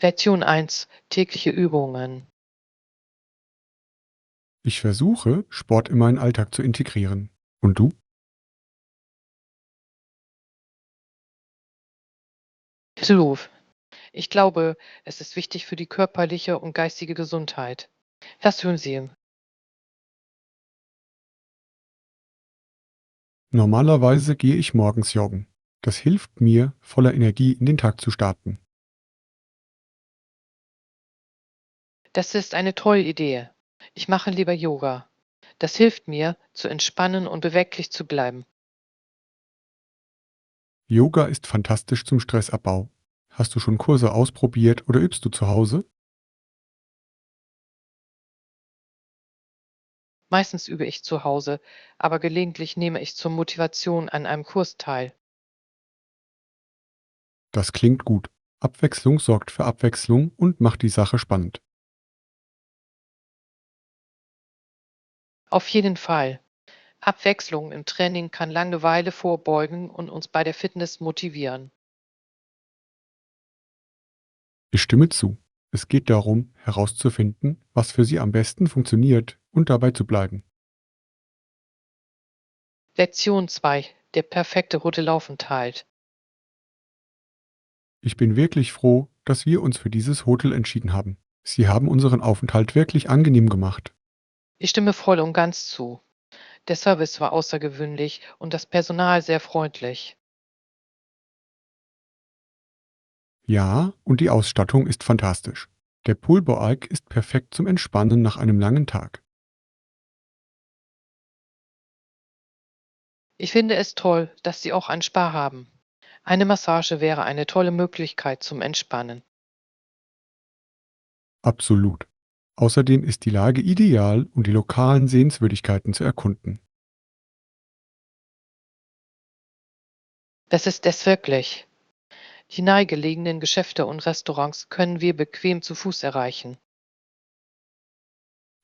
Lektion 1: Tägliche Übungen. Ich versuche, Sport in meinen Alltag zu integrieren. Und du? Hilf. Ich glaube, es ist wichtig für die körperliche und geistige Gesundheit. Was tun Sie? Normalerweise gehe ich morgens joggen. Das hilft mir, voller Energie in den Tag zu starten. Das ist eine tolle Idee. Ich mache lieber Yoga. Das hilft mir, zu entspannen und beweglich zu bleiben. Yoga ist fantastisch zum Stressabbau. Hast du schon Kurse ausprobiert oder übst du zu Hause? Meistens übe ich zu Hause, aber gelegentlich nehme ich zur Motivation an einem Kurs teil. Das klingt gut. Abwechslung sorgt für Abwechslung und macht die Sache spannend. Auf jeden Fall. Abwechslung im Training kann Langeweile vorbeugen und uns bei der Fitness motivieren. Ich stimme zu. Es geht darum, herauszufinden, was für sie am besten funktioniert und dabei zu bleiben. Lektion 2: Der perfekte rote Laufenthalt. Ich bin wirklich froh, dass wir uns für dieses Hotel entschieden haben. Sie haben unseren Aufenthalt wirklich angenehm gemacht. Ich stimme voll und ganz zu. Der Service war außergewöhnlich und das Personal sehr freundlich. Ja, und die Ausstattung ist fantastisch. Der Poolbalg ist perfekt zum Entspannen nach einem langen Tag. Ich finde es toll, dass Sie auch ein Spa haben. Eine Massage wäre eine tolle Möglichkeit zum Entspannen. Absolut. Außerdem ist die Lage ideal, um die lokalen Sehenswürdigkeiten zu erkunden. Das ist es wirklich. Die nahegelegenen Geschäfte und Restaurants können wir bequem zu Fuß erreichen.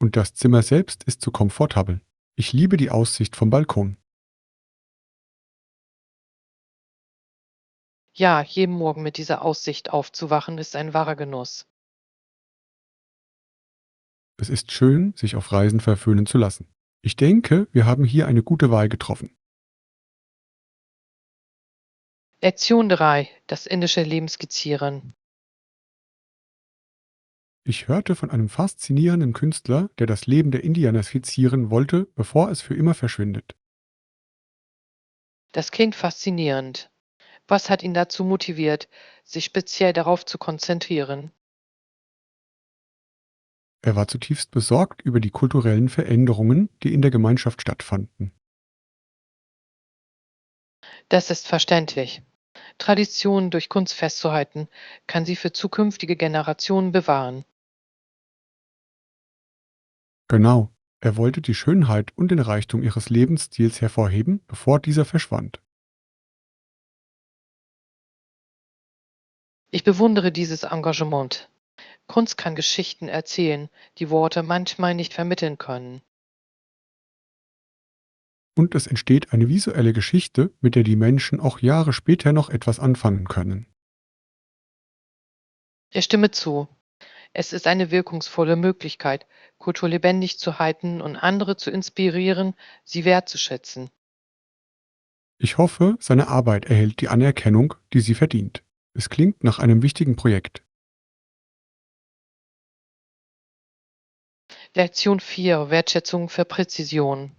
Und das Zimmer selbst ist so komfortabel. Ich liebe die Aussicht vom Balkon. Ja, jeden Morgen mit dieser Aussicht aufzuwachen, ist ein wahrer Genuss. Es ist schön, sich auf Reisen verwöhnen zu lassen. Ich denke, wir haben hier eine gute Wahl getroffen. Lektion 3: Das indische Leben skizzieren. Ich hörte von einem faszinierenden Künstler, der das Leben der Indianer skizzieren wollte, bevor es für immer verschwindet. Das klingt faszinierend. Was hat ihn dazu motiviert, sich speziell darauf zu konzentrieren? Er war zutiefst besorgt über die kulturellen Veränderungen, die in der Gemeinschaft stattfanden. Das ist verständlich. Traditionen durch Kunst festzuhalten, kann sie für zukünftige Generationen bewahren. Genau, er wollte die Schönheit und den Reichtum ihres Lebensstils hervorheben, bevor dieser verschwand. Ich bewundere dieses Engagement. Kunst kann Geschichten erzählen, die Worte manchmal nicht vermitteln können. Und es entsteht eine visuelle Geschichte, mit der die Menschen auch Jahre später noch etwas anfangen können. Ich stimme zu. Es ist eine wirkungsvolle Möglichkeit, Kultur lebendig zu halten und andere zu inspirieren, sie wertzuschätzen. Ich hoffe, seine Arbeit erhält die Anerkennung, die sie verdient. Es klingt nach einem wichtigen Projekt. Lektion 4: Wertschätzung für Präzision.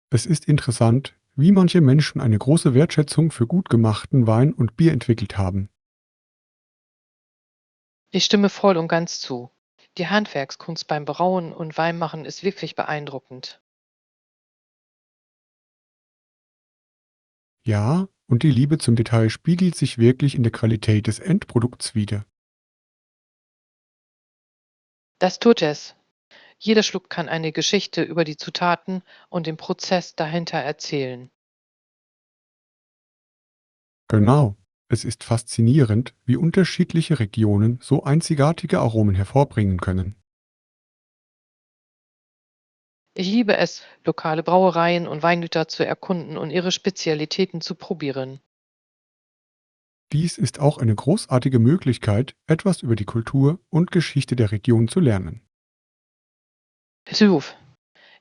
Es ist interessant, wie manche Menschen eine große Wertschätzung für gut gemachten Wein und Bier entwickelt haben. Ich stimme voll und ganz zu. Die Handwerkskunst beim Brauen und Weinmachen ist wirklich beeindruckend. Ja, und die Liebe zum Detail spiegelt sich wirklich in der Qualität des Endprodukts wider. Das tut es. Jeder Schluck kann eine Geschichte über die Zutaten und den Prozess dahinter erzählen. Genau. Es ist faszinierend, wie unterschiedliche Regionen so einzigartige Aromen hervorbringen können. Ich liebe es, lokale Brauereien und Weingüter zu erkunden und ihre Spezialitäten zu probieren. Dies ist auch eine großartige Möglichkeit, etwas über die Kultur und Geschichte der Region zu lernen. Hilf.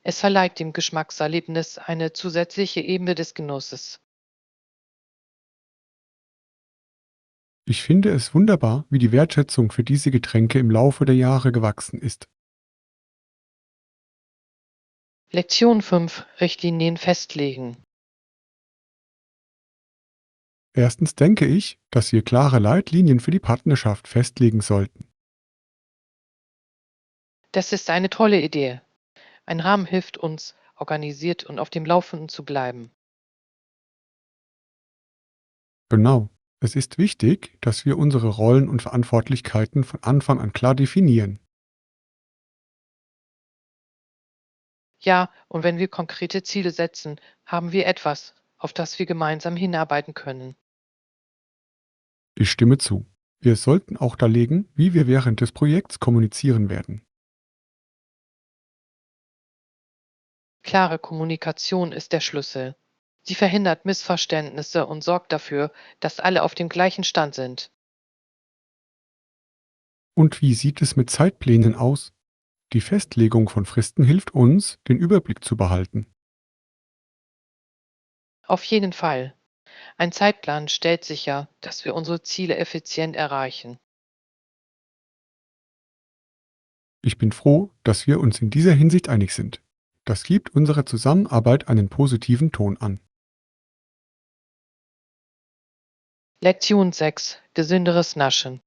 Es verleiht dem Geschmackserlebnis eine zusätzliche Ebene des Genusses. Ich finde es wunderbar, wie die Wertschätzung für diese Getränke im Laufe der Jahre gewachsen ist. Lektion 5: Richtlinien festlegen. Erstens denke ich, dass wir klare Leitlinien für die Partnerschaft festlegen sollten. Das ist eine tolle Idee. Ein Rahmen hilft uns, organisiert und auf dem Laufenden zu bleiben. Genau. Es ist wichtig, dass wir unsere Rollen und Verantwortlichkeiten von Anfang an klar definieren. Ja, und wenn wir konkrete Ziele setzen, haben wir etwas, auf das wir gemeinsam hinarbeiten können. Ich stimme zu. Wir sollten auch darlegen, wie wir während des Projekts kommunizieren werden. Klare Kommunikation ist der Schlüssel. Sie verhindert Missverständnisse und sorgt dafür, dass alle auf dem gleichen Stand sind. Und wie sieht es mit Zeitplänen aus? Die Festlegung von Fristen hilft uns, den Überblick zu behalten. Auf jeden Fall. Ein Zeitplan stellt sicher, dass wir unsere Ziele effizient erreichen. Ich bin froh, dass wir uns in dieser Hinsicht einig sind. Das gibt unserer Zusammenarbeit einen positiven Ton an. Lektion 6: Gesünderes Naschen.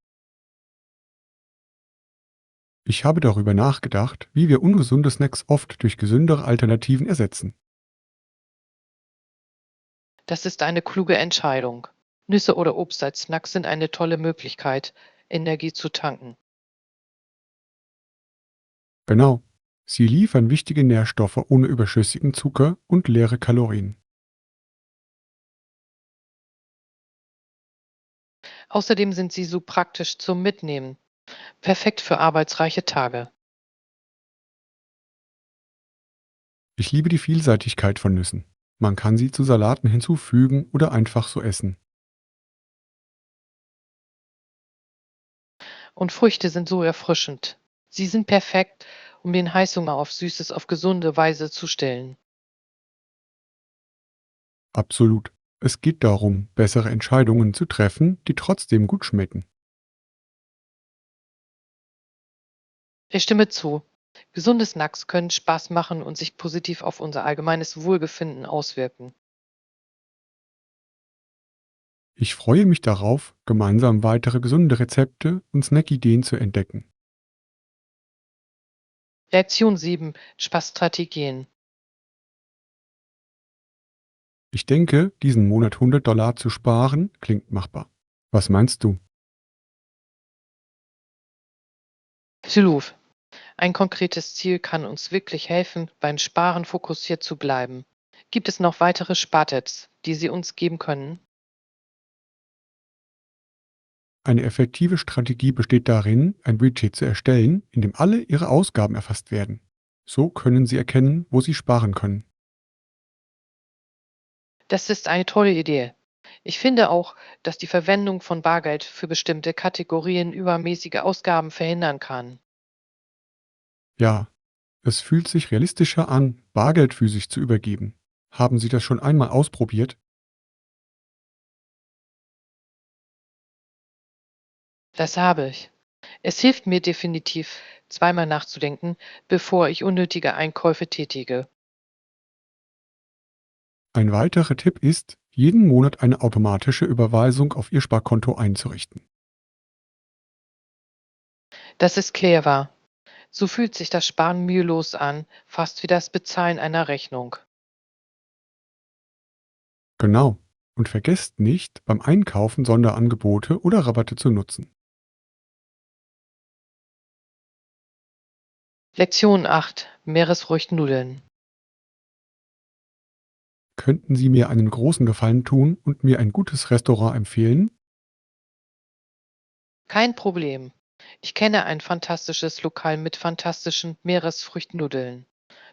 Ich habe darüber nachgedacht, wie wir ungesunde Snacks oft durch gesündere Alternativen ersetzen. Das ist eine kluge Entscheidung. Nüsse oder Obst als Snacks sind eine tolle Möglichkeit, Energie zu tanken. Genau. Sie liefern wichtige Nährstoffe ohne überschüssigen Zucker und leere Kalorien. Außerdem sind sie so praktisch zum Mitnehmen. Perfekt für arbeitsreiche Tage. Ich liebe die Vielseitigkeit von Nüssen. Man kann sie zu Salaten hinzufügen oder einfach so essen. Und Früchte sind so erfrischend. Sie sind perfekt, um den Heißhunger auf Süßes auf gesunde Weise zu stillen. Absolut. Es geht darum, bessere Entscheidungen zu treffen, die trotzdem gut schmecken. Ich stimme zu. Gesunde Snacks können Spaß machen und sich positiv auf unser allgemeines Wohlbefinden auswirken. Ich freue mich darauf, gemeinsam weitere gesunde Rezepte und Snackideen zu entdecken. Lektion 7: Spaßstrategien. Ich denke, diesen Monat $100 zu sparen, klingt machbar. Was meinst du? Siluf. Ein konkretes Ziel kann uns wirklich helfen, beim Sparen fokussiert zu bleiben. Gibt es noch weitere Spartipps, die Sie uns geben können? Eine effektive Strategie besteht darin, ein Budget zu erstellen, in dem alle Ihre Ausgaben erfasst werden. So können Sie erkennen, wo Sie sparen können. Das ist eine tolle Idee. Ich finde auch, dass die Verwendung von Bargeld für bestimmte Kategorien übermäßige Ausgaben verhindern kann. Ja, es fühlt sich realistischer an, Bargeld physisch zu übergeben. Haben Sie das schon einmal ausprobiert? Das habe ich. Es hilft mir definitiv, zweimal nachzudenken, bevor ich unnötige Einkäufe tätige. Ein weiterer Tipp ist, jeden Monat eine automatische Überweisung auf Ihr Sparkonto einzurichten. Das ist clever. So fühlt sich das Sparen mühelos an, fast wie das Bezahlen einer Rechnung. Genau. Und vergesst nicht, beim Einkaufen Sonderangebote oder Rabatte zu nutzen. Lektion 8: Meeresfruchtnudeln. Könnten Sie mir einen großen Gefallen tun und mir ein gutes Restaurant empfehlen? Kein Problem. Ich kenne ein fantastisches Lokal mit fantastischen Meeresfruchtnudeln.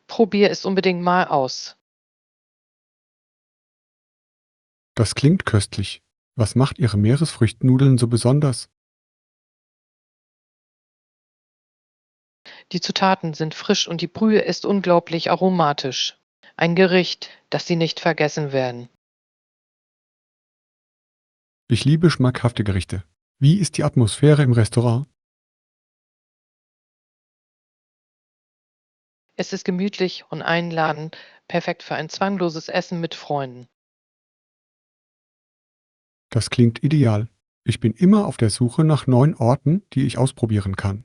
Probier es unbedingt mal aus. Das klingt köstlich. Was macht Ihre Meeresfrüchtnudeln so besonders? Die Zutaten sind frisch und die Brühe ist unglaublich aromatisch. Ein Gericht, das Sie nicht vergessen werden. Ich liebe schmackhafte Gerichte. Wie ist die Atmosphäre im Restaurant? Es ist gemütlich und einladend, perfekt für ein zwangloses Essen mit Freunden. Das klingt ideal. Ich bin immer auf der Suche nach neuen Orten, die ich ausprobieren kann.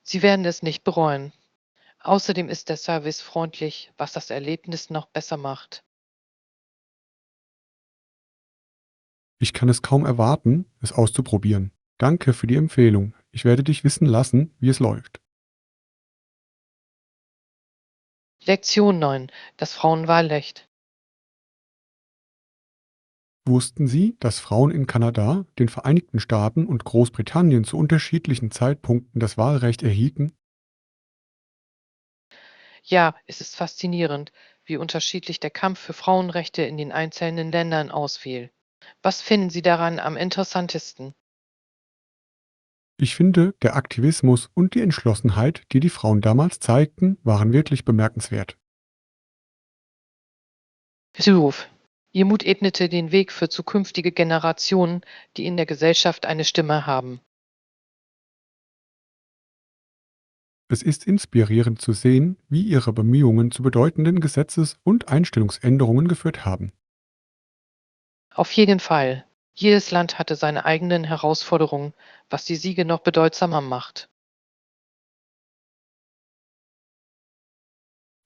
Sie werden es nicht bereuen. Außerdem ist der Service freundlich, was das Erlebnis noch besser macht. Ich kann es kaum erwarten, es auszuprobieren. Danke für die Empfehlung. Ich werde dich wissen lassen, wie es läuft. Lektion 9: Das Frauenwahlrecht. Wussten Sie, dass Frauen in Kanada, den Vereinigten Staaten und Großbritannien zu unterschiedlichen Zeitpunkten das Wahlrecht erhielten? Ja, es ist faszinierend, wie unterschiedlich der Kampf für Frauenrechte in den einzelnen Ländern ausfiel. Was finden Sie daran am interessantesten? Ich finde, der Aktivismus und die Entschlossenheit, die die Frauen damals zeigten, waren wirklich bemerkenswert. Ruf. Ihr Mut ebnete den Weg für zukünftige Generationen, die in der Gesellschaft eine Stimme haben. Es ist inspirierend zu sehen, wie ihre Bemühungen zu bedeutenden Gesetzes- und Einstellungsänderungen geführt haben. Auf jeden Fall. Jedes Land hatte seine eigenen Herausforderungen, was die Siege noch bedeutsamer macht.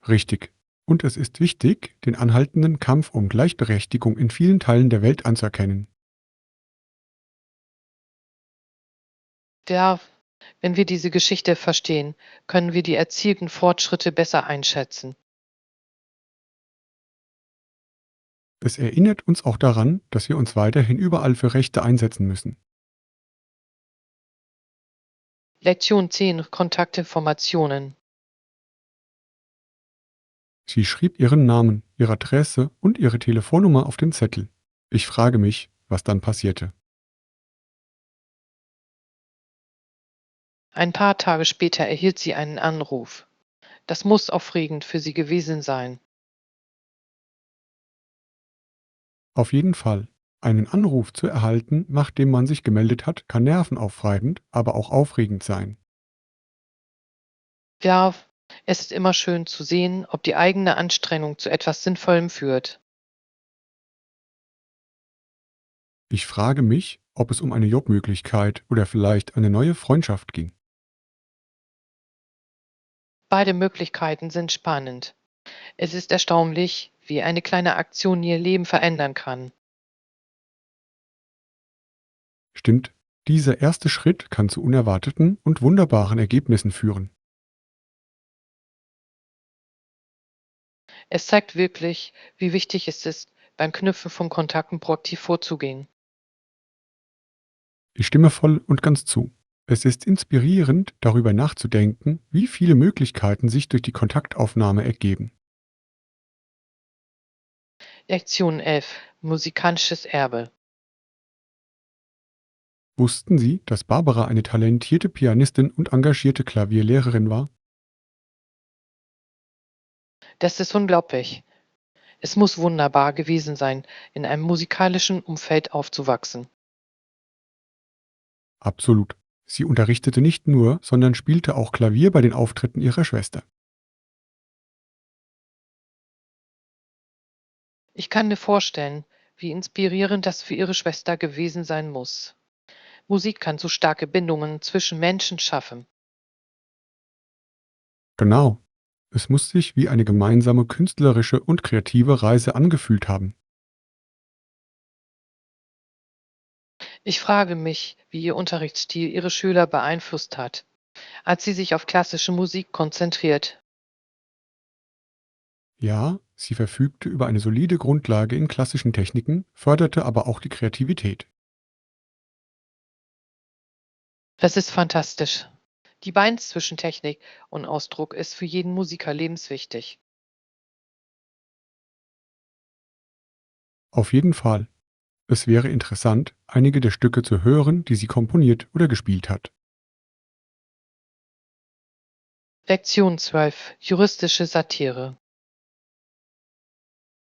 Richtig. Und es ist wichtig, den anhaltenden Kampf um Gleichberechtigung in vielen Teilen der Welt anzuerkennen. Ja, wenn wir diese Geschichte verstehen, können wir die erzielten Fortschritte besser einschätzen. Es erinnert uns auch daran, dass wir uns weiterhin überall für Rechte einsetzen müssen. Lektion 10: Kontaktinformationen. Sie schrieb ihren Namen, ihre Adresse und ihre Telefonnummer auf den Zettel. Ich frage mich, was dann passierte. Ein paar Tage später erhielt sie einen Anruf. Das muss aufregend für sie gewesen sein. Auf jeden Fall. Einen Anruf zu erhalten, nachdem man sich gemeldet hat, kann nervenaufreibend, aber auch aufregend sein. Ja, es ist immer schön zu sehen, ob die eigene Anstrengung zu etwas Sinnvollem führt. Ich frage mich, ob es um eine Jobmöglichkeit oder vielleicht eine neue Freundschaft ging. Beide Möglichkeiten sind spannend. Es ist erstaunlich, wie eine kleine Aktion ihr Leben verändern kann. Stimmt, dieser erste Schritt kann zu unerwarteten und wunderbaren Ergebnissen führen. Es zeigt wirklich, wie wichtig es ist, beim Knüpfen von Kontakten proaktiv vorzugehen. Ich stimme voll und ganz zu. Es ist inspirierend, darüber nachzudenken, wie viele Möglichkeiten sich durch die Kontaktaufnahme ergeben. Lektion 11: Musikalisches Erbe. Wussten Sie, dass Barbara eine talentierte Pianistin und engagierte Klavierlehrerin war? Das ist unglaublich. Es muss wunderbar gewesen sein, in einem musikalischen Umfeld aufzuwachsen. Absolut. Sie unterrichtete nicht nur, sondern spielte auch Klavier bei den Auftritten ihrer Schwester. Ich kann mir vorstellen, wie inspirierend das für ihre Schwester gewesen sein muss. Musik kann so starke Bindungen zwischen Menschen schaffen. Genau. Es muss sich wie eine gemeinsame künstlerische und kreative Reise angefühlt haben. Ich frage mich, wie ihr Unterrichtsstil ihre Schüler beeinflusst hat, als sie sich auf klassische Musik konzentriert. Ja, sie verfügte über eine solide Grundlage in klassischen Techniken, förderte aber auch die Kreativität. Das ist fantastisch. Die Balance zwischen Technik und Ausdruck ist für jeden Musiker lebenswichtig. Auf jeden Fall. Es wäre interessant, einige der Stücke zu hören, die sie komponiert oder gespielt hat. Lektion 12: Juristische Satire.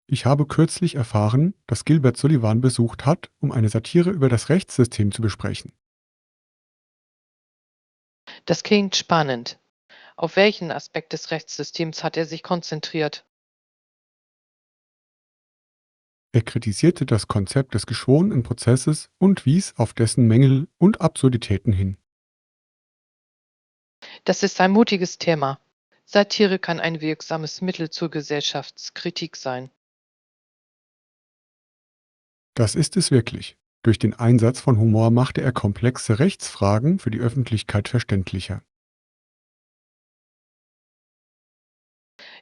Ich habe kürzlich erfahren, dass Gilbert Sullivan besucht hat, um eine Satire über das Rechtssystem zu besprechen. Das klingt spannend. Auf welchen Aspekt des Rechtssystems hat er sich konzentriert? Er kritisierte das Konzept des geschworenen Prozesses und wies auf dessen Mängel und Absurditäten hin. Das ist ein mutiges Thema. Satire kann ein wirksames Mittel zur Gesellschaftskritik sein. Das ist es wirklich. Durch den Einsatz von Humor machte er komplexe Rechtsfragen für die Öffentlichkeit verständlicher.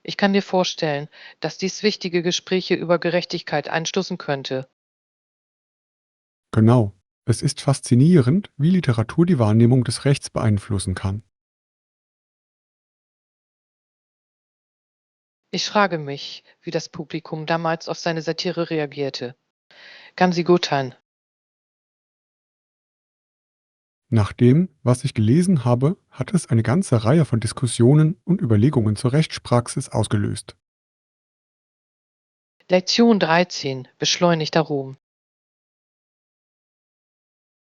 Ich kann dir vorstellen, dass dies wichtige Gespräche über Gerechtigkeit anstoßen könnte. Genau. Es ist faszinierend, wie Literatur die Wahrnehmung des Rechts beeinflussen kann. Ich frage mich, wie das Publikum damals auf seine Satire reagierte. Gamsi Gothan. Nach dem, was ich gelesen habe, hat es eine ganze Reihe von Diskussionen und Überlegungen zur Rechtspraxis ausgelöst. Lektion 13: Beschleunigter Ruhm.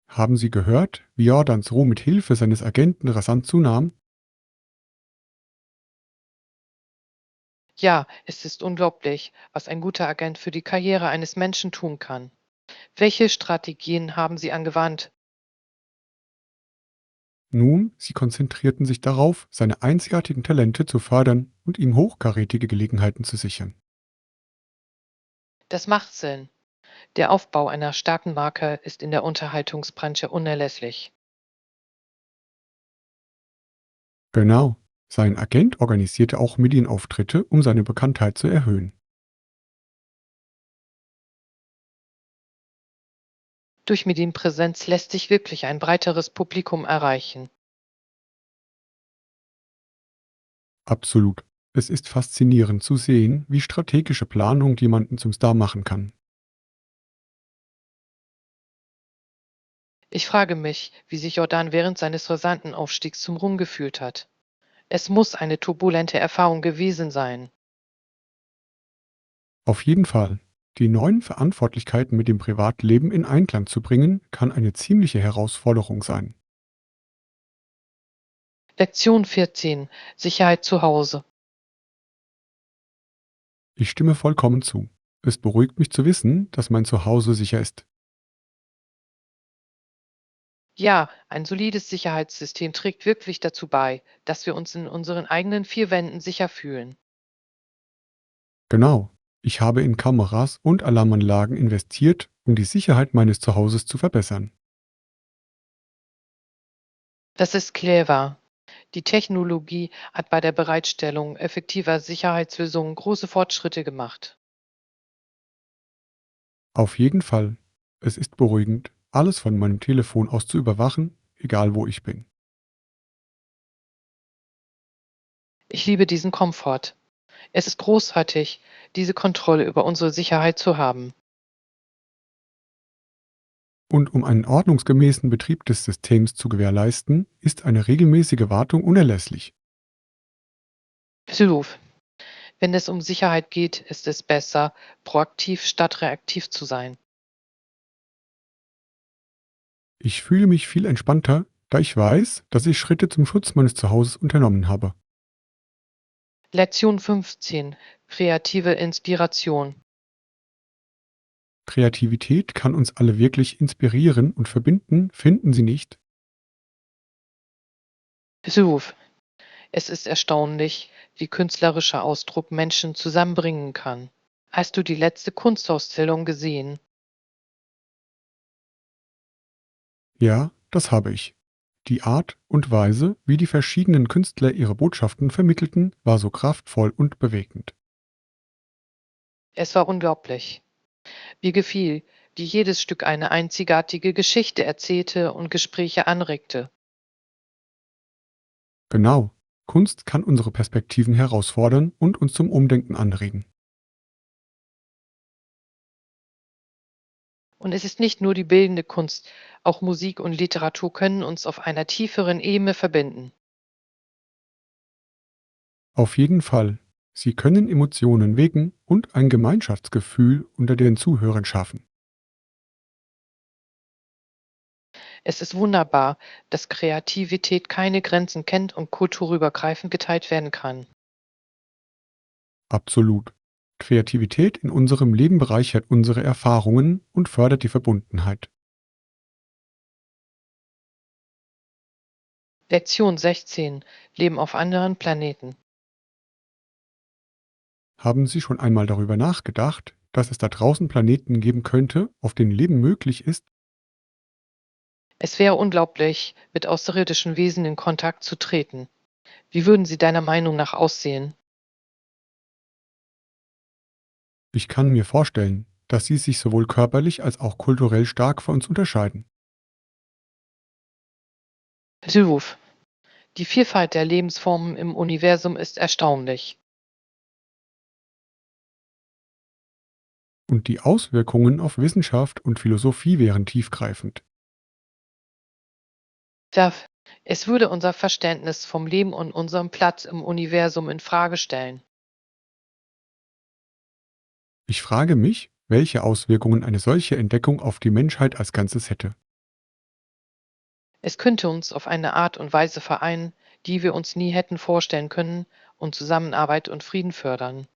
Haben Sie gehört, wie Jordans Ruhm mit Hilfe seines Agenten rasant zunahm? Ja, es ist unglaublich, was ein guter Agent für die Karriere eines Menschen tun kann. Welche Strategien haben Sie angewandt? Nun, sie konzentrierten sich darauf, seine einzigartigen Talente zu fördern und ihm hochkarätige Gelegenheiten zu sichern. Das macht Sinn. Der Aufbau einer starken Marke ist in der Unterhaltungsbranche unerlässlich. Genau. Sein Agent organisierte auch Medienauftritte, um seine Bekanntheit zu erhöhen. Durch Medienpräsenz lässt sich wirklich ein breiteres Publikum erreichen. Absolut. Es ist faszinierend zu sehen, wie strategische Planung jemanden zum Star machen kann. Ich frage mich, wie sich Jordan während seines rasanten Aufstiegs zum Ruhm gefühlt hat. Es muss eine turbulente Erfahrung gewesen sein. Auf jeden Fall. Die neuen Verantwortlichkeiten mit dem Privatleben in Einklang zu bringen, kann eine ziemliche Herausforderung sein. Lektion 14: Sicherheit zu Hause. Ich stimme vollkommen zu. Es beruhigt mich zu wissen, dass mein Zuhause sicher ist. Ja, ein solides Sicherheitssystem trägt wirklich dazu bei, dass wir uns in unseren eigenen vier Wänden sicher fühlen. Genau. Ich habe in Kameras und Alarmanlagen investiert, um die Sicherheit meines Zuhauses zu verbessern. Das ist clever. Die Technologie hat bei der Bereitstellung effektiver Sicherheitslösungen große Fortschritte gemacht. Auf jeden Fall. Es ist beruhigend, alles von meinem Telefon aus zu überwachen, egal wo ich bin. Ich liebe diesen Komfort. Es ist großartig, diese Kontrolle über unsere Sicherheit zu haben. Und um einen ordnungsgemäßen Betrieb des Systems zu gewährleisten, ist eine regelmäßige Wartung unerlässlich. Absolut. Wenn es um Sicherheit geht, ist es besser, proaktiv statt reaktiv zu sein. Ich fühle mich viel entspannter, da ich weiß, dass ich Schritte zum Schutz meines Zuhauses unternommen habe. Lektion 15: Kreative Inspiration. Kreativität kann uns alle wirklich inspirieren und verbinden, finden Sie nicht? Absolut. Es ist erstaunlich, wie künstlerischer Ausdruck Menschen zusammenbringen kann. Hast du die letzte Kunstausstellung gesehen? Ja, das habe ich. Die Art und Weise, wie die verschiedenen Künstler ihre Botschaften vermittelten, war so kraftvoll und bewegend. Es war unglaublich. Mir gefiel, wie jedes Stück eine einzigartige Geschichte erzählte und Gespräche anregte. Genau. Kunst kann unsere Perspektiven herausfordern und uns zum Umdenken anregen. Und es ist nicht nur die bildende Kunst, auch Musik und Literatur können uns auf einer tieferen Ebene verbinden. Auf jeden Fall. Sie können Emotionen wecken und ein Gemeinschaftsgefühl unter den Zuhörern schaffen. Es ist wunderbar, dass Kreativität keine Grenzen kennt und kulturübergreifend geteilt werden kann. Absolut. Kreativität in unserem Leben bereichert unsere Erfahrungen und fördert die Verbundenheit. Lektion 16. Leben auf anderen Planeten. Haben Sie schon einmal darüber nachgedacht, dass es da draußen Planeten geben könnte, auf denen Leben möglich ist? Es wäre unglaublich, mit außerirdischen Wesen in Kontakt zu treten. Wie würden sie deiner Meinung nach aussehen? Ich kann mir vorstellen, dass sie sich sowohl körperlich als auch kulturell stark von uns unterscheiden. Hilf. Die Vielfalt der Lebensformen im Universum ist erstaunlich. Und die Auswirkungen auf Wissenschaft und Philosophie wären tiefgreifend. Da es würde unser Verständnis vom Leben und unserem Platz im Universum in Frage stellen. Ich frage mich, welche Auswirkungen eine solche Entdeckung auf die Menschheit als Ganzes hätte. Es könnte uns auf eine Art und Weise vereinen, die wir uns nie hätten vorstellen können und Zusammenarbeit und Frieden fördern.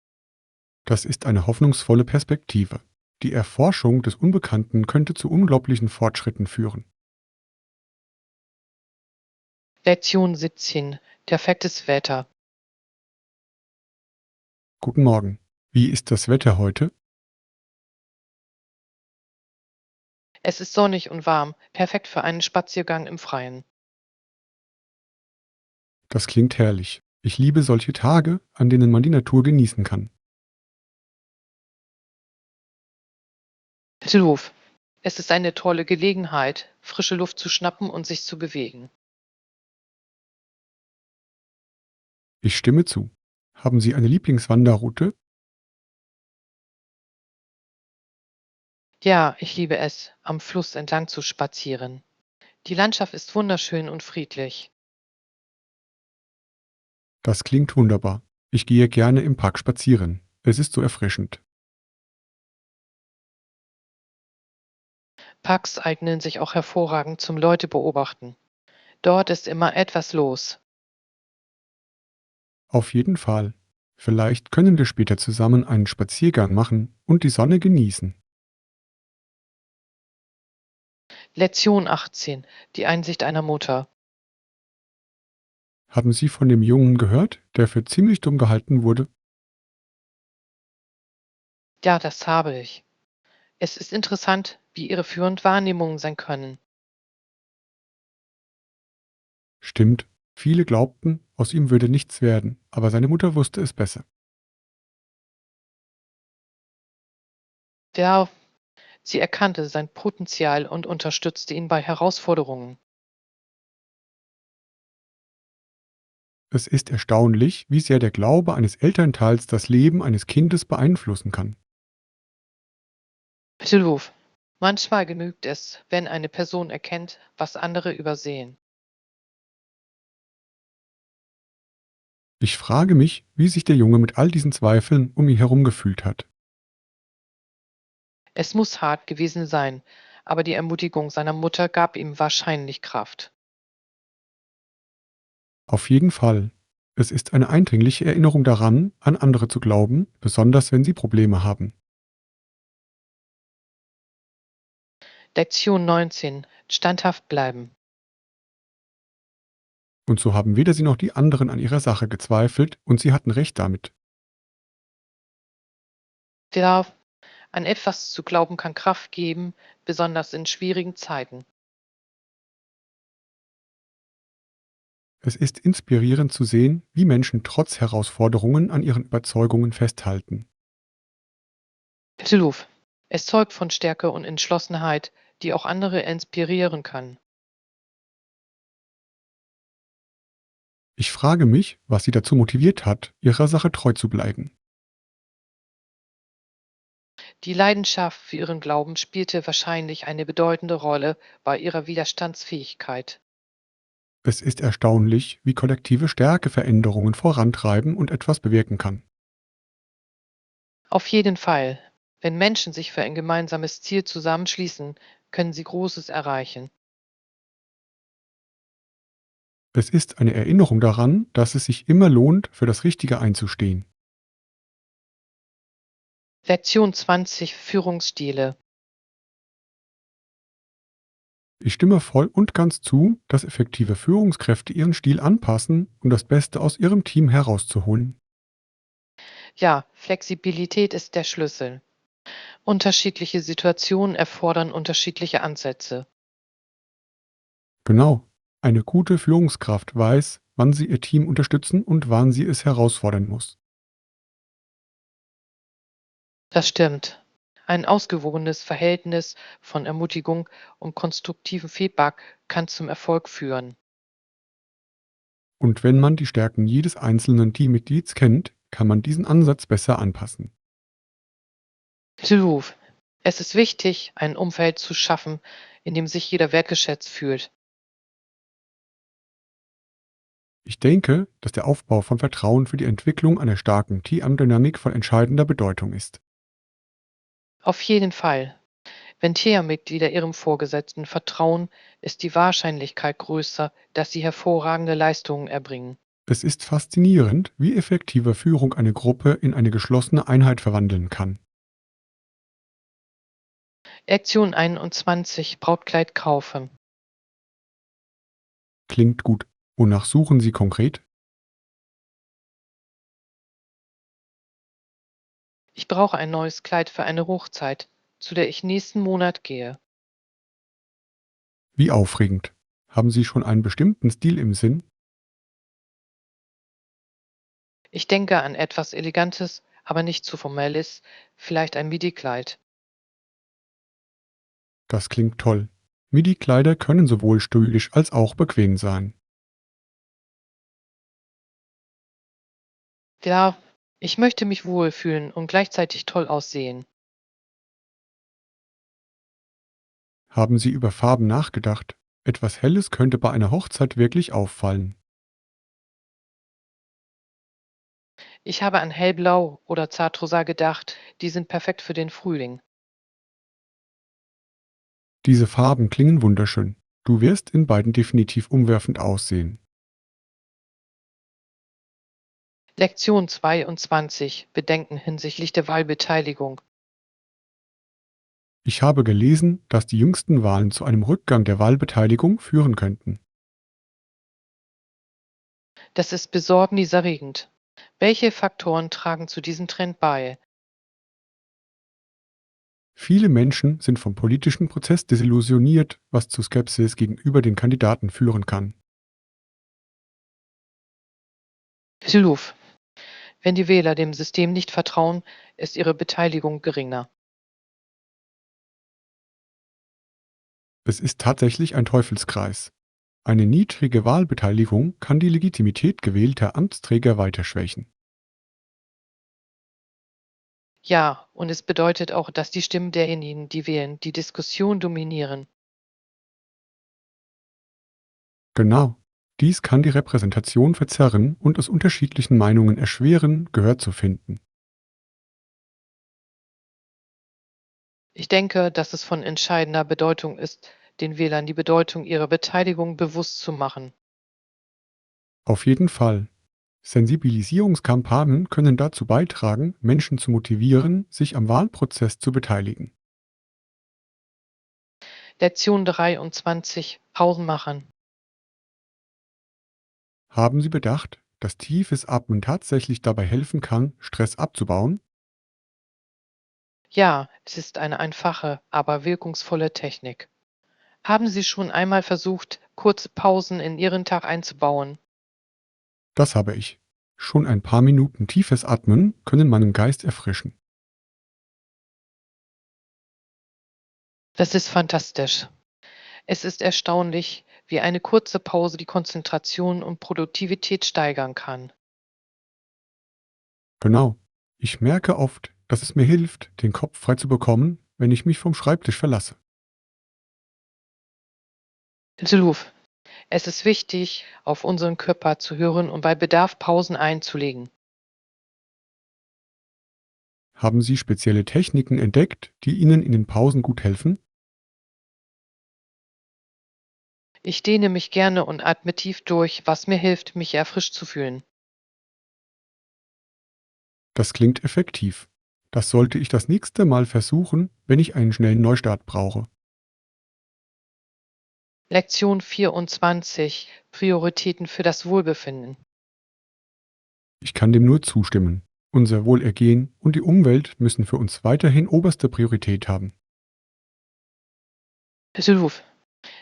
Das ist eine hoffnungsvolle Perspektive. Die Erforschung des Unbekannten könnte zu unglaublichen Fortschritten führen. Lektion 17. Perfektes Wetter. Guten Morgen. Wie ist das Wetter heute? Es ist sonnig und warm, perfekt für einen Spaziergang im Freien. Das klingt herrlich. Ich liebe solche Tage, an denen man die Natur genießen kann. Hilf. Es ist eine tolle Gelegenheit, frische Luft zu schnappen und sich zu bewegen. Ich stimme zu. Haben Sie eine Lieblingswanderroute? Ja, ich liebe es, am Fluss entlang zu spazieren. Die Landschaft ist wunderschön und friedlich. Das klingt wunderbar. Ich gehe gerne im Park spazieren. Es ist so erfrischend. Parks eignen sich auch hervorragend zum Leute beobachten. Dort ist immer etwas los. Auf jeden Fall. Vielleicht können wir später zusammen einen Spaziergang machen und die Sonne genießen. Lektion 18. Die Einsicht einer Mutter. Haben Sie von dem Jungen gehört, der für ziemlich dumm gehalten wurde? Ja, das habe ich. Es ist interessant, wie irreführend Wahrnehmungen sein können. Stimmt. Viele glaubten, aus ihm würde nichts werden, aber seine Mutter wusste es besser. Ja, sie erkannte sein Potenzial und unterstützte ihn bei Herausforderungen. Es ist erstaunlich, wie sehr der Glaube eines Elternteils das Leben eines Kindes beeinflussen kann. Hilf. Manchmal genügt es, wenn eine Person erkennt, was andere übersehen. Ich frage mich, wie sich der Junge mit all diesen Zweifeln um ihn herum gefühlt hat. Es muss hart gewesen sein, aber die Ermutigung seiner Mutter gab ihm wahrscheinlich Kraft. Auf jeden Fall. Es ist eine eindringliche Erinnerung daran, an andere zu glauben, besonders wenn sie Probleme haben. Lektion 19. Standhaft bleiben. Und so haben weder sie noch die anderen an ihrer Sache gezweifelt und sie hatten recht damit. Ja, an etwas zu glauben kann Kraft geben, besonders in schwierigen Zeiten. Es ist inspirierend zu sehen, wie Menschen trotz Herausforderungen an ihren Überzeugungen festhalten. Hilf. Es zeugt von Stärke und Entschlossenheit, die auch andere inspirieren kann. Ich frage mich, was sie dazu motiviert hat, ihrer Sache treu zu bleiben. Die Leidenschaft für ihren Glauben spielte wahrscheinlich eine bedeutende Rolle bei ihrer Widerstandsfähigkeit. Es ist erstaunlich, wie kollektive Stärke Veränderungen vorantreiben und etwas bewirken kann. Auf jeden Fall. Wenn Menschen sich für ein gemeinsames Ziel zusammenschließen, können sie Großes erreichen. Es ist eine Erinnerung daran, dass es sich immer lohnt, für das Richtige einzustehen. Lektion 20: Führungsstile. Ich stimme voll und ganz zu, dass effektive Führungskräfte ihren Stil anpassen, um das Beste aus ihrem Team herauszuholen. Ja, Flexibilität ist der Schlüssel. Unterschiedliche Situationen erfordern unterschiedliche Ansätze. Genau. Eine gute Führungskraft weiß, wann sie ihr Team unterstützen und wann sie es herausfordern muss. Das stimmt. Ein ausgewogenes Verhältnis von Ermutigung und konstruktivem Feedback kann zum Erfolg führen. Und wenn man die Stärken jedes einzelnen Teammitglieds kennt, kann man diesen Ansatz besser anpassen. Absolut. Es ist wichtig, ein Umfeld zu schaffen, in dem sich jeder wertgeschätzt fühlt. Ich denke, dass der Aufbau von Vertrauen für die Entwicklung einer starken Teamdynamik von entscheidender Bedeutung ist. Auf jeden Fall. Wenn Teammitglieder ihrem Vorgesetzten vertrauen, ist die Wahrscheinlichkeit größer, dass sie hervorragende Leistungen erbringen. Es ist faszinierend, wie effektive Führung eine Gruppe in eine geschlossene Einheit verwandeln kann. Lektion 21: Brautkleid kaufen. Klingt gut. Wonach suchen Sie konkret? Ich brauche ein neues Kleid für eine Hochzeit, zu der ich nächsten Monat gehe. Wie aufregend. Haben Sie schon einen bestimmten Stil im Sinn? Ich denke an etwas Elegantes, aber nicht zu formelles, vielleicht ein Midi-Kleid. Das klingt toll. Midi-Kleider können sowohl stylisch als auch bequem sein. Ja, ich möchte mich wohlfühlen und gleichzeitig toll aussehen. Haben Sie über Farben nachgedacht? Etwas Helles könnte bei einer Hochzeit wirklich auffallen. Ich habe an hellblau oder zartrosa gedacht, die sind perfekt für den Frühling. Diese Farben klingen wunderschön. Du wirst in beiden definitiv umwerfend aussehen. Lektion 22: Bedenken hinsichtlich der Wahlbeteiligung. Ich habe gelesen, dass die jüngsten Wahlen zu einem Rückgang der Wahlbeteiligung führen könnten. Das ist besorgniserregend. Welche Faktoren tragen zu diesem Trend bei? Viele Menschen sind vom politischen Prozess desillusioniert, was zu Skepsis gegenüber den Kandidaten führen kann. Hilf. Wenn die Wähler dem System nicht vertrauen, ist ihre Beteiligung geringer. Es ist tatsächlich ein Teufelskreis. Eine niedrige Wahlbeteiligung kann die Legitimität gewählter Amtsträger weiter schwächen. Ja, und es bedeutet auch, dass die Stimmen derjenigen, die wählen, die Diskussion dominieren. Genau. Dies kann die Repräsentation verzerren und es unterschiedlichen Meinungen erschweren, Gehör zu finden. Ich denke, dass es von entscheidender Bedeutung ist, den Wählern die Bedeutung ihrer Beteiligung bewusst zu machen. Auf jeden Fall. Sensibilisierungskampagnen können dazu beitragen, Menschen zu motivieren, sich am Wahlprozess zu beteiligen. Lektion 23: Pausen machen. Haben Sie bedacht, dass tiefes Atmen tatsächlich dabei helfen kann, Stress abzubauen? Ja, es ist eine einfache, aber wirkungsvolle Technik. Haben Sie schon einmal versucht, kurze Pausen in Ihren Tag einzubauen? Das habe ich. Schon ein paar Minuten tiefes Atmen können meinen Geist erfrischen. Das ist fantastisch. Es ist erstaunlich, wie eine kurze Pause die Konzentration und Produktivität steigern kann. Genau. Ich merke oft, dass es mir hilft, den Kopf frei zu bekommen, wenn ich mich vom Schreibtisch verlasse. Luf, es ist wichtig, auf unseren Körper zu hören und bei Bedarf Pausen einzulegen. Haben Sie spezielle Techniken entdeckt, die Ihnen in den Pausen gut helfen? Ich dehne mich gerne und atme tief durch, was mir hilft, mich erfrischt zu fühlen. Das klingt effektiv. Das sollte ich das nächste Mal versuchen, wenn ich einen schnellen Neustart brauche. Lektion 24: Prioritäten für das Wohlbefinden. Ich kann dem nur zustimmen. Unser Wohlergehen und die Umwelt müssen für uns weiterhin oberste Priorität haben. Luf,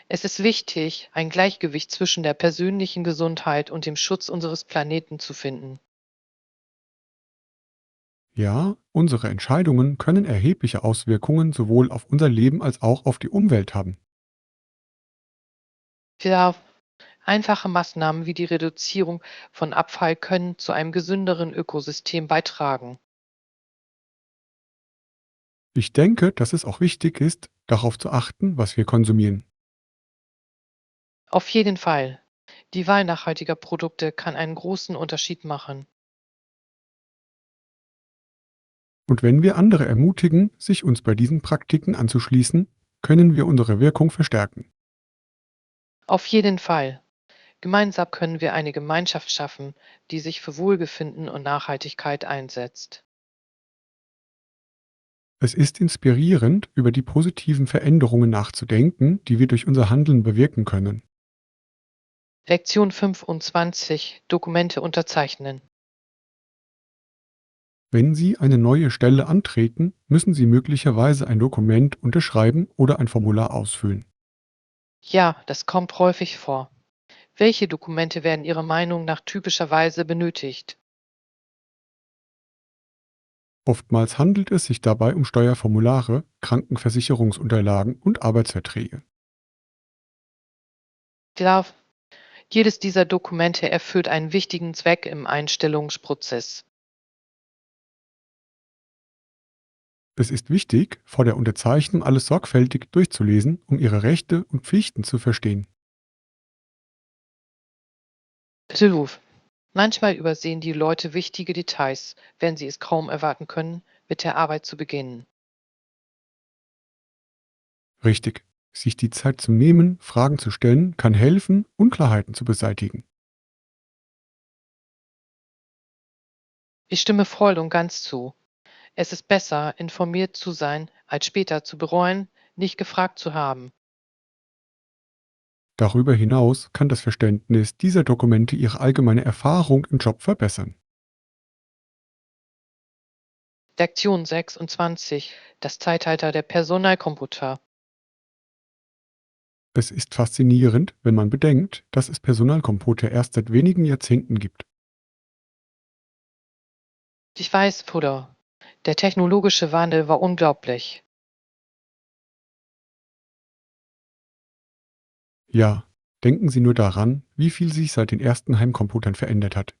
es ist wichtig, ein Gleichgewicht zwischen der persönlichen Gesundheit und dem Schutz unseres Planeten zu finden. Ja, unsere Entscheidungen können erhebliche Auswirkungen sowohl auf unser Leben als auch auf die Umwelt haben. Ja, einfache Maßnahmen wie die Reduzierung von Abfall können zu einem gesünderen Ökosystem beitragen. Ich denke, dass es auch wichtig ist, darauf zu achten, was wir konsumieren. Auf jeden Fall. Die Wahl nachhaltiger Produkte kann einen großen Unterschied machen. Und wenn wir andere ermutigen, sich uns bei diesen Praktiken anzuschließen, können wir unsere Wirkung verstärken. Auf jeden Fall. Gemeinsam können wir eine Gemeinschaft schaffen, die sich für Wohlbefinden und Nachhaltigkeit einsetzt. Es ist inspirierend, über die positiven Veränderungen nachzudenken, die wir durch unser Handeln bewirken können. Lektion 25: Dokumente unterzeichnen. Wenn Sie eine neue Stelle antreten, müssen Sie möglicherweise ein Dokument unterschreiben oder ein Formular ausfüllen. Ja, das kommt häufig vor. Welche Dokumente werden Ihrer Meinung nach typischerweise benötigt? Oftmals handelt es sich dabei um Steuerformulare, Krankenversicherungsunterlagen und Arbeitsverträge. Klar, jedes dieser Dokumente erfüllt einen wichtigen Zweck im Einstellungsprozess. Es ist wichtig, vor der Unterzeichnung alles sorgfältig durchzulesen, um Ihre Rechte und Pflichten zu verstehen. Ruf. Manchmal übersehen die Leute wichtige Details, wenn sie es kaum erwarten können, mit der Arbeit zu beginnen. Richtig. Sich die Zeit zu nehmen, Fragen zu stellen, kann helfen, Unklarheiten zu beseitigen. Ich stimme voll und ganz zu. Es ist besser, informiert zu sein, als später zu bereuen, nicht gefragt zu haben. Darüber hinaus kann das Verständnis dieser Dokumente Ihre allgemeine Erfahrung im Job verbessern. Lektion 26: Das Zeitalter der Personalkomputer. Es ist faszinierend, wenn man bedenkt, dass es Personalcomputer erst seit wenigen Jahrzehnten gibt. Ich weiß, Bruder, der technologische Wandel war unglaublich. Ja, denken Sie nur daran, wie viel sich seit den ersten Heimcomputern verändert hat.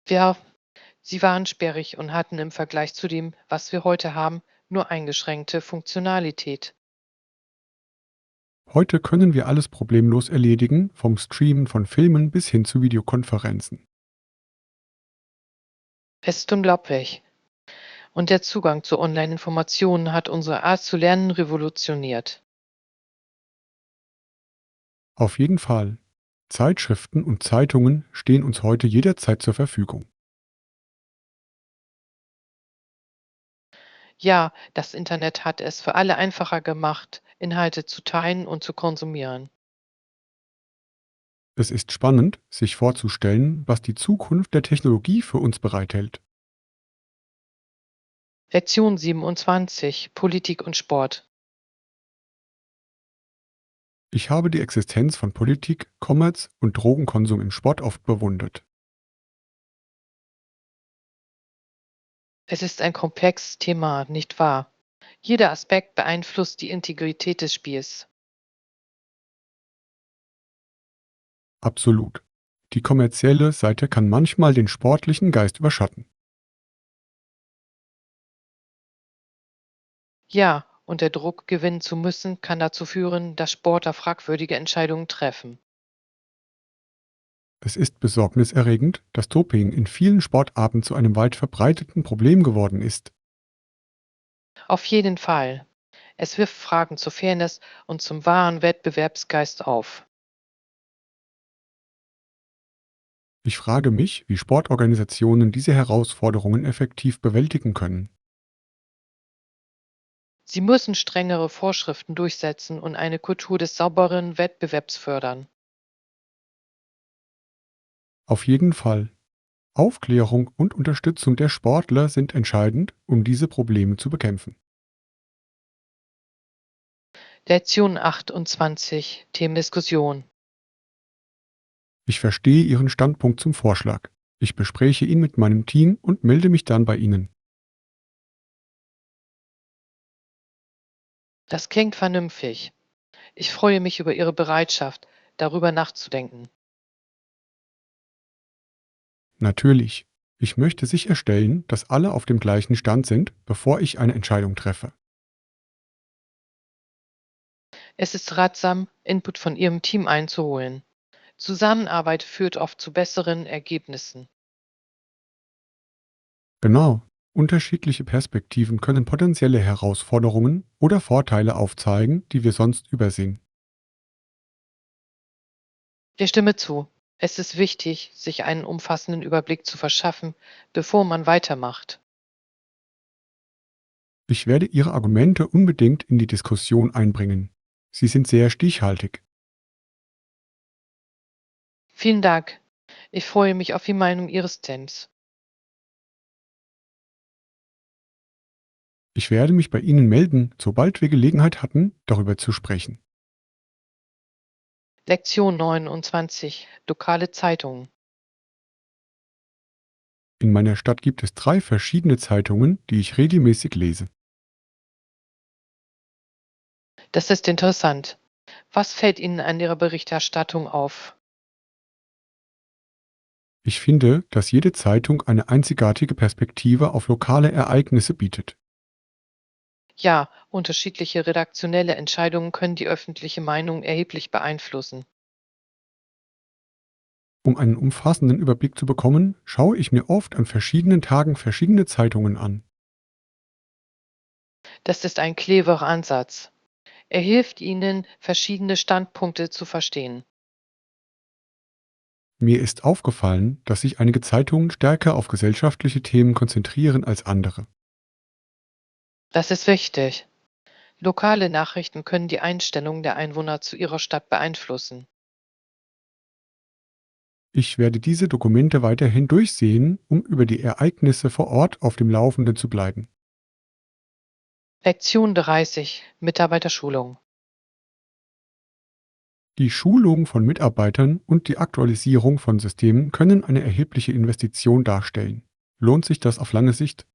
Ja, sie waren sperrig und hatten im Vergleich zu dem, was wir heute haben, nur eingeschränkte Funktionalität. Heute können wir alles problemlos erledigen, vom Streamen von Filmen bis hin zu Videokonferenzen. Es ist unglaublich. Und der Zugang zu Online-Informationen hat unsere Art zu lernen revolutioniert. Auf jeden Fall. Zeitschriften und Zeitungen stehen uns heute jederzeit zur Verfügung. Ja, das Internet hat es für alle einfacher gemacht, Inhalte zu teilen und zu konsumieren. Es ist spannend, sich vorzustellen, was die Zukunft der Technologie für uns bereithält. Lektion 27: Politik und Sport. Ich habe die Existenz von Politik, Kommerz und Drogenkonsum im Sport oft bewundert. Es ist ein komplexes Thema, nicht wahr? Jeder Aspekt beeinflusst die Integrität des Spiels. Absolut. Die kommerzielle Seite kann manchmal den sportlichen Geist überschatten. Ja, und der Druck, gewinnen zu müssen, kann dazu führen, dass Sportler fragwürdige Entscheidungen treffen. Es ist besorgniserregend, dass Doping in vielen Sportarten zu einem weit verbreiteten Problem geworden ist. Auf jeden Fall. Es wirft Fragen zur Fairness und zum wahren Wettbewerbsgeist auf. Ich frage mich, wie Sportorganisationen diese Herausforderungen effektiv bewältigen können. Sie müssen strengere Vorschriften durchsetzen und eine Kultur des sauberen Wettbewerbs fördern. Auf jeden Fall. Aufklärung und Unterstützung der Sportler sind entscheidend, um diese Probleme zu bekämpfen. Lektion 28, Themendiskussion. Ich verstehe Ihren Standpunkt zum Vorschlag. Ich bespreche ihn mit meinem Team und melde mich dann bei Ihnen. Das klingt vernünftig. Ich freue mich über Ihre Bereitschaft, darüber nachzudenken. Natürlich. Ich möchte sicherstellen, dass alle auf dem gleichen Stand sind, bevor ich eine Entscheidung treffe. Es ist ratsam, Input von Ihrem Team einzuholen. Zusammenarbeit führt oft zu besseren Ergebnissen. Genau. Unterschiedliche Perspektiven können potenzielle Herausforderungen oder Vorteile aufzeigen, die wir sonst übersehen. Ich stimme zu. Es ist wichtig, sich einen umfassenden Überblick zu verschaffen, bevor man weitermacht. Ich werde Ihre Argumente unbedingt in die Diskussion einbringen. Sie sind sehr stichhaltig. Vielen Dank. Ich freue mich auf die Meinung Ihres Teams. Ich werde mich bei Ihnen melden, sobald wir Gelegenheit hatten, darüber zu sprechen. Lektion 29, lokale Zeitungen. In meiner Stadt gibt es 3 verschiedene Zeitungen, die ich regelmäßig lese. Das ist interessant. Was fällt Ihnen an Ihrer Berichterstattung auf? Ich finde, dass jede Zeitung eine einzigartige Perspektive auf lokale Ereignisse bietet. Ja, unterschiedliche redaktionelle Entscheidungen können die öffentliche Meinung erheblich beeinflussen. Um einen umfassenden Überblick zu bekommen, schaue ich mir oft an verschiedenen Tagen verschiedene Zeitungen an. Das ist ein cleverer Ansatz. Er hilft Ihnen, verschiedene Standpunkte zu verstehen. Mir ist aufgefallen, dass sich einige Zeitungen stärker auf gesellschaftliche Themen konzentrieren als andere. Das ist wichtig. Lokale Nachrichten können die Einstellung der Einwohner zu ihrer Stadt beeinflussen. Ich werde diese Dokumente weiterhin durchsehen, um über die Ereignisse vor Ort auf dem Laufenden zu bleiben. Lektion 30, Mitarbeiterschulung. Die Schulung von Mitarbeitern und die Aktualisierung von Systemen können eine erhebliche Investition darstellen. Lohnt sich das auf lange Sicht?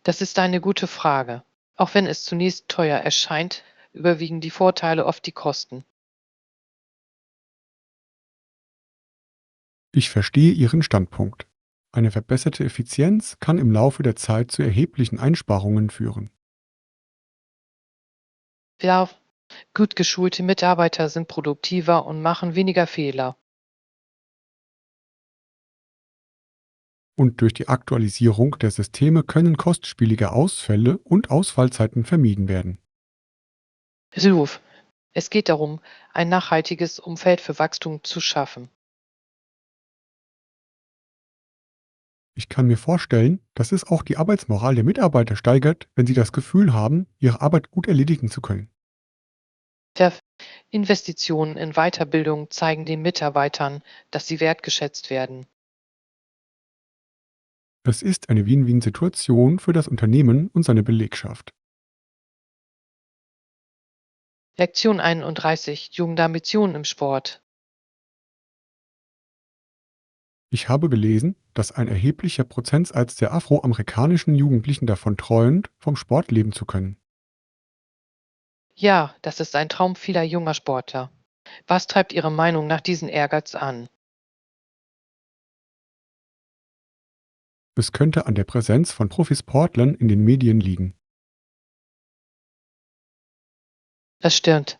Das ist eine gute Frage. Auch wenn es zunächst teuer erscheint, überwiegen die Vorteile oft die Kosten. Ich verstehe Ihren Standpunkt. Eine verbesserte Effizienz kann im Laufe der Zeit zu erheblichen Einsparungen führen. Ja, gut geschulte Mitarbeiter sind produktiver und machen weniger Fehler. Und durch die Aktualisierung der Systeme können kostspielige Ausfälle und Ausfallzeiten vermieden werden. Ruf. Es geht darum, ein nachhaltiges Umfeld für Wachstum zu schaffen. Ich kann mir vorstellen, dass es auch die Arbeitsmoral der Mitarbeiter steigert, wenn sie das Gefühl haben, ihre Arbeit gut erledigen zu können. Der Investitionen in Weiterbildung zeigen den Mitarbeitern, dass sie wertgeschätzt werden. Es ist eine Win-Win-Situation für das Unternehmen und seine Belegschaft. Lektion 31, Jugendambitionen im Sport. Ich habe gelesen, dass ein erheblicher Prozentsatz der afroamerikanischen Jugendlichen davon träumt, vom Sport leben zu können. Ja, das ist ein Traum vieler junger Sportler. Was treibt Ihrer Meinung nach diesen Ehrgeiz an? Es könnte an der Präsenz von Profisportlern in den Medien liegen. Das stimmt.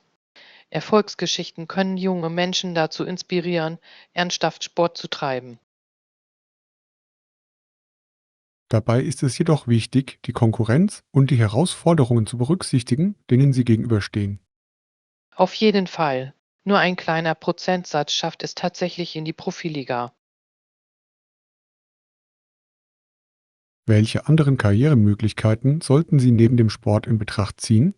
Erfolgsgeschichten können junge Menschen dazu inspirieren, ernsthaft Sport zu treiben. Dabei ist es jedoch wichtig, die Konkurrenz und die Herausforderungen zu berücksichtigen, denen sie gegenüberstehen. Auf jeden Fall. Nur ein kleiner Prozentsatz schafft es tatsächlich in die Profiliga. Welche anderen Karrieremöglichkeiten sollten Sie neben dem Sport in Betracht ziehen?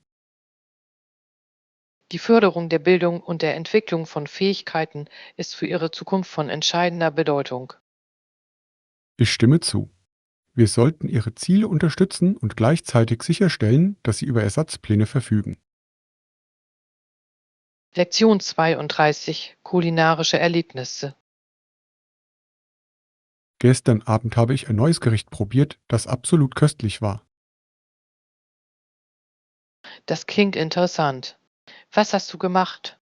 Die Förderung der Bildung und der Entwicklung von Fähigkeiten ist für ihre Zukunft von entscheidender Bedeutung. Ich stimme zu. Wir sollten Ihre Ziele unterstützen und gleichzeitig sicherstellen, dass Sie über Ersatzpläne verfügen. Lektion 32: Kulinarische Erlebnisse. Gestern Abend habe ich ein neues Gericht probiert, das absolut köstlich war. Das klingt interessant. Was hast du gemacht?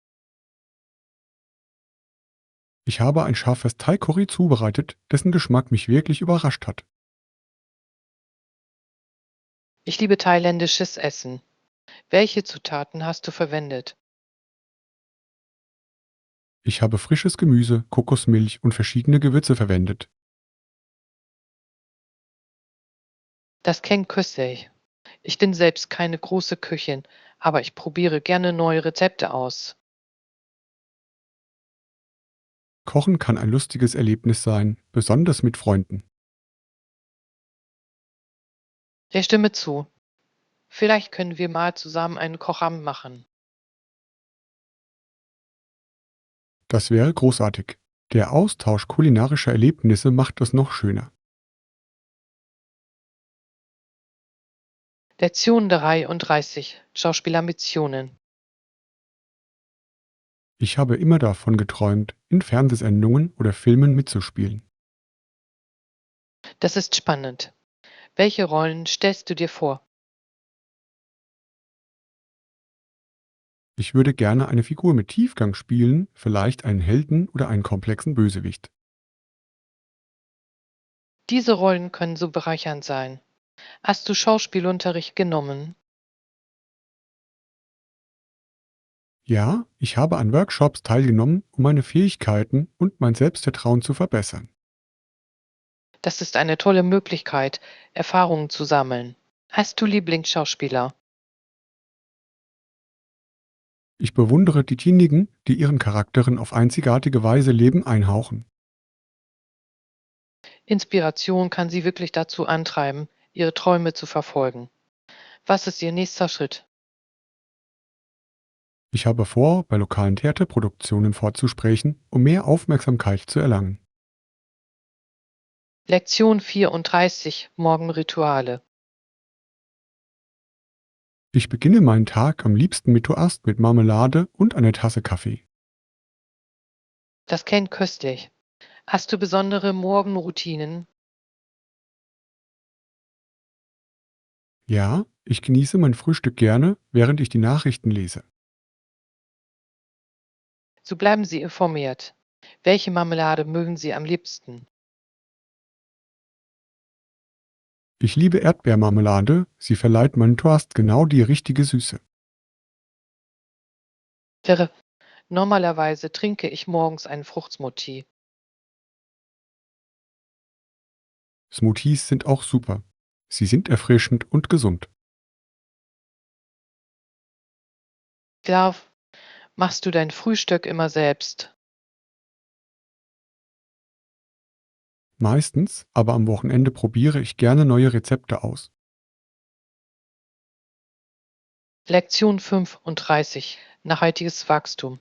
Ich habe ein scharfes Thai-Curry zubereitet, dessen Geschmack mich wirklich überrascht hat. Ich liebe thailändisches Essen. Welche Zutaten hast du verwendet? Ich habe frisches Gemüse, Kokosmilch und verschiedene Gewürze verwendet. Das klingt köstlich. Ich bin selbst keine große Köchin, aber ich probiere gerne neue Rezepte aus. Kochen kann ein lustiges Erlebnis sein, besonders mit Freunden. Ich stimme zu. Vielleicht können wir mal zusammen einen Kochabend machen. Das wäre großartig. Der Austausch kulinarischer Erlebnisse macht es noch schöner. Lektion 33: Schauspielambitionen. Ich habe immer davon geträumt, in Fernsehsendungen oder Filmen mitzuspielen. Das ist spannend. Welche Rollen stellst du dir vor? Ich würde gerne eine Figur mit Tiefgang spielen, vielleicht einen Helden oder einen komplexen Bösewicht. Diese Rollen können so bereichernd sein. Hast du Schauspielunterricht genommen? Ja, ich habe an Workshops teilgenommen, um meine Fähigkeiten und mein Selbstvertrauen zu verbessern. Das ist eine tolle Möglichkeit, Erfahrungen zu sammeln. Hast du Lieblingsschauspieler? Ich bewundere diejenigen, die ihren Charakteren auf einzigartige Weise Leben einhauchen. Inspiration kann sie wirklich dazu antreiben, ihre Träume zu verfolgen. Was ist ihr nächster Schritt? Ich habe vor, bei lokalen Theaterproduktionen vorzusprechen, um mehr Aufmerksamkeit zu erlangen. Lektion 34: Morgenrituale. Ich beginne meinen Tag am liebsten mit Toast mit Marmelade und einer Tasse Kaffee. Das klingt köstlich. Hast du besondere Morgenroutinen? Ja, ich genieße mein Frühstück gerne, während ich die Nachrichten lese. So bleiben Sie informiert. Welche Marmelade mögen Sie am liebsten? Ich liebe Erdbeermarmelade, sie verleiht meinem Toast genau die richtige Süße. Wäre Normalerweise trinke ich morgens einen Fruchtsmoothie. Smoothies sind auch super. Sie sind erfrischend und gesund. Klar, machst du dein Frühstück immer selbst? Meistens, aber am Wochenende probiere ich gerne neue Rezepte aus. Lektion 35: Nachhaltiges Wachstum.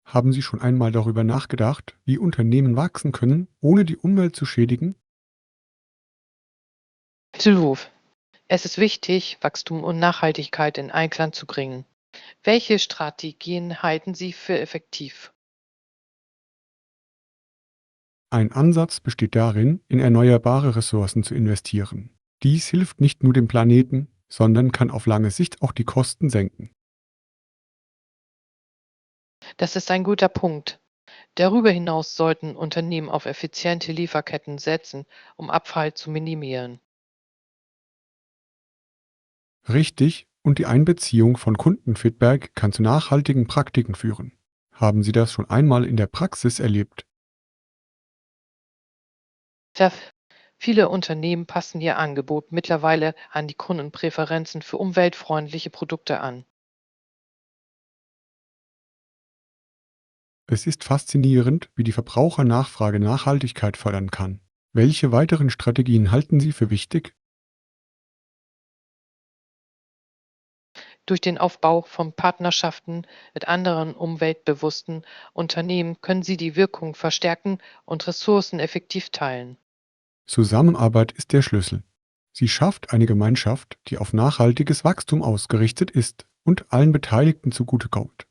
Haben Sie schon einmal darüber nachgedacht, wie Unternehmen wachsen können, ohne die Umwelt zu schädigen? Absolut. Es ist wichtig, Wachstum und Nachhaltigkeit in Einklang zu bringen. Welche Strategien halten Sie für effektiv? Ein Ansatz besteht darin, in erneuerbare Ressourcen zu investieren. Dies hilft nicht nur dem Planeten, sondern kann auf lange Sicht auch die Kosten senken. Das ist ein guter Punkt. Darüber hinaus sollten Unternehmen auf effiziente Lieferketten setzen, um Abfall zu minimieren. Richtig, und die Einbeziehung von Kundenfeedback kann zu nachhaltigen Praktiken führen. Haben Sie das schon einmal in der Praxis erlebt? Tja, viele Unternehmen passen ihr Angebot mittlerweile an die Kundenpräferenzen für umweltfreundliche Produkte an. Es ist faszinierend, wie die Verbrauchernachfrage Nachhaltigkeit fördern kann. Welche weiteren Strategien halten Sie für wichtig? Durch den Aufbau von Partnerschaften mit anderen umweltbewussten Unternehmen können sie die Wirkung verstärken und Ressourcen effektiv teilen. Zusammenarbeit ist der Schlüssel. Sie schafft eine Gemeinschaft, die auf nachhaltiges Wachstum ausgerichtet ist und allen Beteiligten zugutekommt.